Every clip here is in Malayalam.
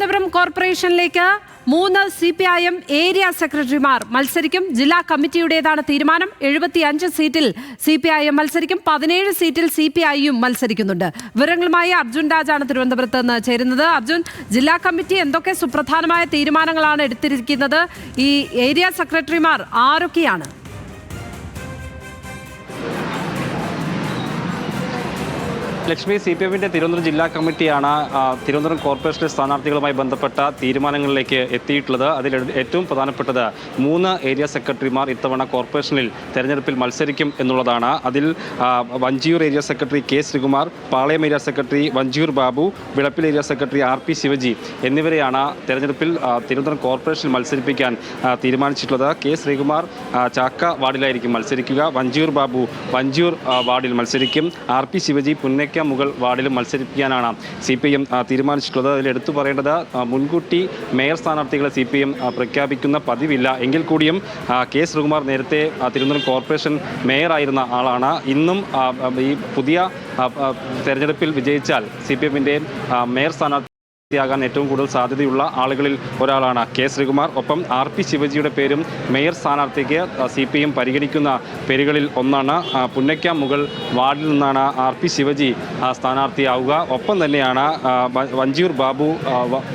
തിരുവനന്തപുരം കോർപ്പറേഷനിലേക്ക് 3 CPIM ഏരിയ സെക്രട്ടറിമാർ മത്സരിക്കും. ജില്ലാ കമ്മിറ്റിയുടേതാണ് തീരുമാനം. 75 സീറ്റിൽ CPIM മത്സരിക്കും, 17 സീറ്റിൽ CPI-യും മത്സരിക്കുന്നുണ്ട്. വിവരങ്ങളുമായി അർജുൻ രാജാണ് തിരുവനന്തപുരത്ത് നിന്ന് ചേരുന്നത്. അർജുൻ, ജില്ലാ കമ്മിറ്റി എന്തൊക്കെ സുപ്രധാനമായ തീരുമാനങ്ങളാണ് എടുത്തിരിക്കുന്നത്? ഈ ഏരിയ സെക്രട്ടറിമാർ ആരൊക്കെയാണ്? ലക്ഷ്മി, CPIM-ന്റെ തിരുവനന്തപുരം ജില്ലാ കമ്മിറ്റിയാണ് തിരുവനന്തപുരം കോർപ്പറേഷനിലെ സ്ഥാനാർത്ഥികളുമായി ബന്ധപ്പെട്ട തീരുമാനങ്ങളിലേക്ക് എത്തിയിട്ടുള്ളത്. അതിൽ ഏറ്റവും പ്രധാനപ്പെട്ടത് 3 ഏരിയ സെക്രട്ടറിമാർ ഇത്തവണ കോർപ്പറേഷനിൽ തെരഞ്ഞെടുപ്പിൽ മത്സരിക്കും എന്നുള്ളതാണ്. അതിൽ Vanchiyoor area secretary K. Sreekumar, Palayam area secretary Vanchiyoor Babu, Vilappil area secretary RP Sivaji എന്നിവരെയാണ് തെരഞ്ഞെടുപ്പിൽ തിരുവനന്തപുരം കോർപ്പറേഷനിൽ മത്സരിപ്പിക്കാൻ തീരുമാനിച്ചിട്ടുള്ളത്. K. ശ്രീകുമാർ ചാക്ക വാർഡിലായിരിക്കും മത്സരിക്കുക. വഞ്ചിയൂർ ബാബു വഞ്ചിയൂർ വാർഡിൽ മത്സരിക്കും. RP ശിവജി പുന്നേക്ക മുകൾ വാർഡിലും മത്സരിപ്പിക്കാനാണ് CPIM തീരുമാനിച്ചിട്ടുള്ളത്. അതിൽ എടുത്തു പറയേണ്ടത്, മുൻകൂട്ടി മേയർ സ്ഥാനാർത്ഥികളെ CPIM പ്രഖ്യാപിക്കുന്ന പതിവില്ല. എങ്കിൽ കൂടിയും K. ശ്രീകുമാർ നേരത്തെ തിരുവനന്തപുരം കോർപ്പറേഷൻ മേയറായിരുന്ന ആളാണ്. ഇന്നും ഈ പുതിയ തെരഞ്ഞെടുപ്പിൽ വിജയിച്ചാൽ CPIM-ന്റെ മേയർ സ്ഥാനാർത്ഥി ാകാൻ ഏറ്റവും കൂടുതൽ സാധ്യതയുള്ള ആളുകളിൽ ഒരാളാണ് K. ശ്രീകുമാർ. ഒപ്പം RP ശിവജിയുടെ പേരും മേയർ സ്ഥാനാർത്ഥിക്ക് CPIM പരിഗണിക്കുന്ന പേരുകളിൽ ഒന്നാണ്. പുന്നയ്ക്ക മുകൾ വാർഡിൽ നിന്നാണ് RP ശിവജി സ്ഥാനാർത്ഥിയാവുക. ഒപ്പം തന്നെയാണ് വഞ്ചിയൂർ ബാബു,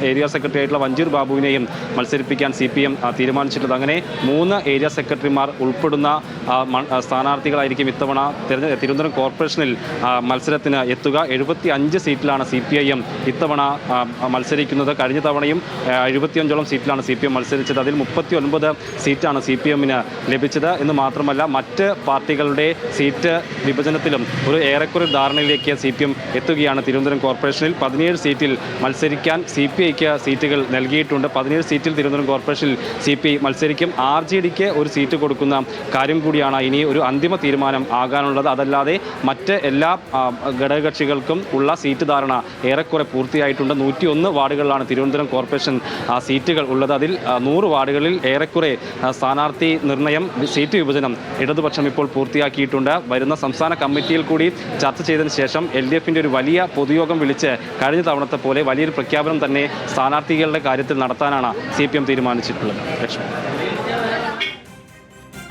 ഏരിയ സെക്രട്ടറി ആയിട്ടുള്ള വഞ്ചിയൂർ ബാബുവിനെയും മത്സരിപ്പിക്കാൻ CPIM തീരുമാനിച്ചിട്ടുള്ളത്. അങ്ങനെ 3 ഏരിയ സെക്രട്ടറിമാർ ഉൾപ്പെടുന്ന സ്ഥാനാർത്ഥികളായിരിക്കും ഇത്തവണ തിരുവനന്തപുരം കോർപ്പറേഷനിൽ മത്സരത്തിന് എത്തുക. 75 സീറ്റിലാണ് CPIM ഇത്തവണ മത്സരിക്കുന്നത്. കഴിഞ്ഞ തവണയും 75ഓളം സീറ്റിലാണ് CPIM മത്സരിച്ചത്. അതിൽ 39 സീറ്റാണ് CPIM-ന് ലഭിച്ചത്. എന്ന് മാത്രമല്ല, മറ്റ് പാർട്ടികളുടെ സീറ്റ് വിഭജനത്തിലും ഒരു ഏറെക്കുറെ ധാരണയിലേക്ക് CPIM എത്തുകയാണ്. തിരുവനന്തപുരം കോർപ്പറേഷനിൽ 17 സീറ്റിൽ മത്സരിക്കാൻ CPI-ക്ക് സീറ്റുകൾ നൽകിയിട്ടുണ്ട്. 17 സീറ്റിൽ തിരുവനന്തപുരം കോർപ്പറേഷനിൽ CPI മത്സരിക്കും. RJD-ക്ക് ഒരു സീറ്റ് കൊടുക്കുന്ന കാര്യം കൂടിയാണ് ഇനി ഒരു അന്തിമ തീരുമാനം ആകാനുള്ളത്. അതല്ലാതെ മറ്റ് എല്ലാ ഘടകകക്ഷികൾക്കും ഉള്ള സീറ്റ് ധാരണ ഏറെക്കുറെ പൂർത്തിയായിട്ടുണ്ട്. 101 വാർഡുകളിലാണ് തിരുവനന്തപുരം കോർപ്പറേഷൻ സീറ്റുകൾ ഉള്ളത്. അതിൽ 100 വാർഡുകളിൽ ഏറെക്കുറെ സ്ഥാനാർത്ഥി നിർണയം, സീറ്റ് വിഭജനം ഇടതുപക്ഷം ഇപ്പോൾ പൂർത്തിയാക്കിയിട്ടുണ്ട്. വരുന്ന സംസ്ഥാന കമ്മിറ്റിയിൽ കൂടി ചർച്ച ചെയ്തതിന് ശേഷം LDF-ന്റെ ഒരു വലിയ പൊതുയോഗം വിളിച്ച് കഴിഞ്ഞ തവണത്തെ പോലെ വലിയൊരു പ്രഖ്യാപനം തന്നെ സ്ഥാനാർത്ഥികളുടെ കാര്യത്തിൽ നടത്താനാണ് CPIM തീരുമാനിച്ചിട്ടുള്ളത്. ലക്ഷ്മി.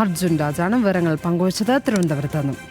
അർജുൻ രാജാണ് വിവരങ്ങൾ പങ്കുവച്ചത് തിരുവനന്തപുരത്ത് നിന്നും.